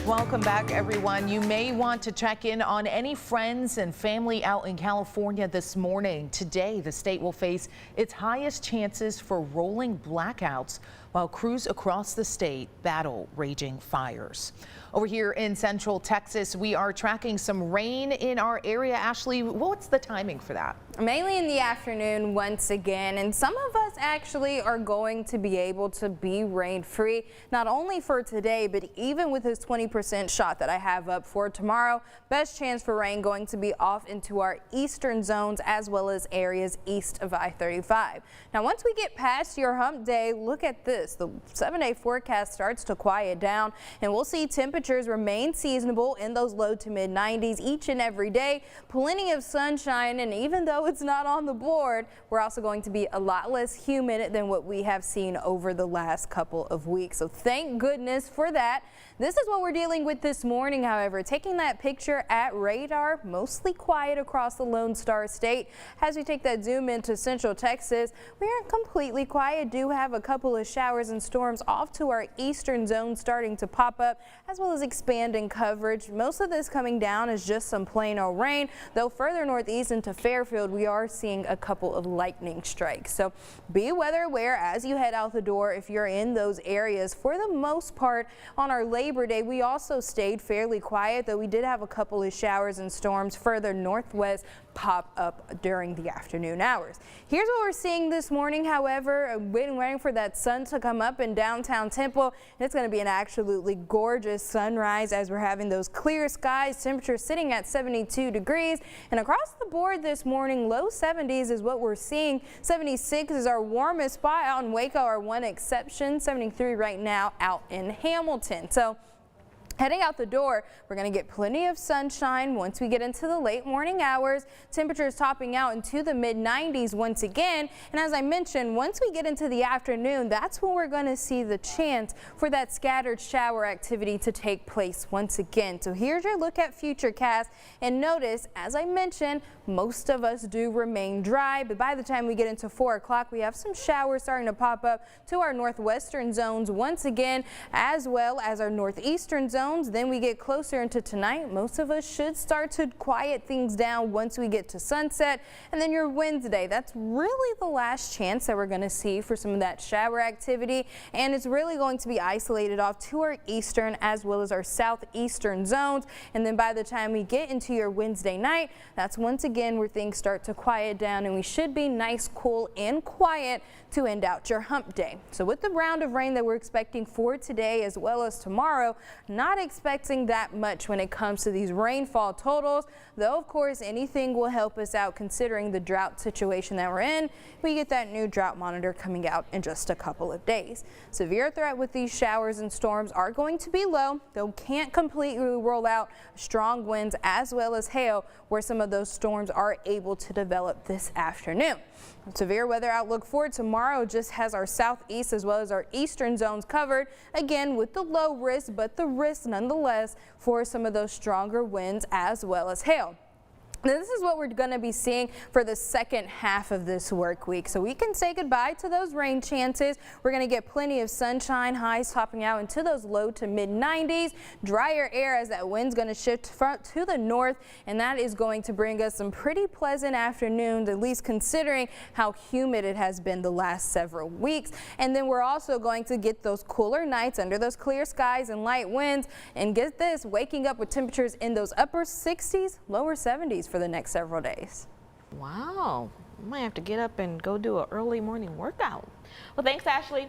Welcome back, everyone. You may want to check in on any friends and family out in California this morning. Today, the state will face its highest chances for rolling blackouts while crews across the state battle raging fires. Over here in central Texas, we are tracking some rain in our area. Ashley, what's the timing for that? Mainly in the afternoon once again, and some of us actually are going to be able to be rain free, not only for today, but even with this 20% shot that I have up for tomorrow. Best chance for rain going to be off into our eastern zones as well as areas east of I-35. Now, once we get past your hump day, look at this. The 7-day forecast starts to quiet down, and we'll see temperatures remain seasonable in those low to mid 90s each and every day. Plenty of sunshine, and even though it's not on the board, we're also going to be a lot less humid than what we have seen over the last couple of weeks. So thank goodness for that. This is what we're dealing with this morning. However, taking that picture at radar, mostly quiet across the Lone Star State. As we take that zoom into central Texas, we aren't completely quiet. Do have a couple of showers and storms off to our eastern zone starting to pop up, as well as expanding coverage. Most of this coming down is just some plain old rain, though further northeast into Fairfield, we are seeing a couple of lightning strikes. So be weather aware as you head out the door if you're in those areas. For the most part, on our Labor Day, we also stayed fairly quiet, though we did have a couple of showers and storms further northwest pop up during the afternoon hours. Here's what we're seeing this morning. However, waiting for that sun to come up in downtown Temple. It's going to be an absolutely gorgeous sunrise as we're having those clear skies. Temperature sitting at 72 degrees, and across the board this morning, low 70s is what we're seeing. 76 is our warmest spot out in Waco, our one exception. 73 right now out in Hamilton. So heading out the door, we're going to get plenty of sunshine once we get into the late morning hours. Temperatures topping out into the mid 90s once again. And as I mentioned, once we get into the afternoon, that's when we're going to see the chance for that scattered shower activity to take place once again. So here's your look at Futurecast, and notice, as I mentioned, most of us do remain dry, but by the time we get into 4 o'clock, we have some showers starting to pop up to our northwestern zones once again, as well as our northeastern zones. Then we get closer into tonight. Most of us should start to quiet things down once we get to sunset. And then your Wednesday, that's really the last chance that we're going to see for some of that shower activity. And it's really going to be isolated off to our eastern as well as our southeastern zones. And then by the time we get into your Wednesday night, that's once again where things start to quiet down, and we should be nice, cool, and quiet to end out your hump day. So with the round of rain that we're expecting for today as well as tomorrow, not expecting that much when it comes to these rainfall totals, though of course anything will help us out considering the drought situation that we're in. We get that new drought monitor coming out in just a couple of days. Severe threat with these showers and storms are going to be low, though can't completely rule out strong winds as well as hail where some of those storms are able to develop this afternoon. Severe weather outlook for tomorrow just has our southeast as well as our eastern zones covered, again with the low risk, but the risk nonetheless for some of those stronger winds as well as hail. Now, this is what we're going to be seeing for the second half of this work week. So we can say goodbye to those rain chances. We're going to get plenty of sunshine, highs topping out into those low to mid 90s. Drier air as that wind's going to shift to the north, and that is going to bring us some pretty pleasant afternoons, at least considering how humid it has been the last several weeks. And then we're also going to get those cooler nights under those clear skies and light winds. And get this, waking up with temperatures in those upper 60s, lower 70s for the next several days. Wow, I might have to get up and go do an early morning workout. Well, thanks, Ashley.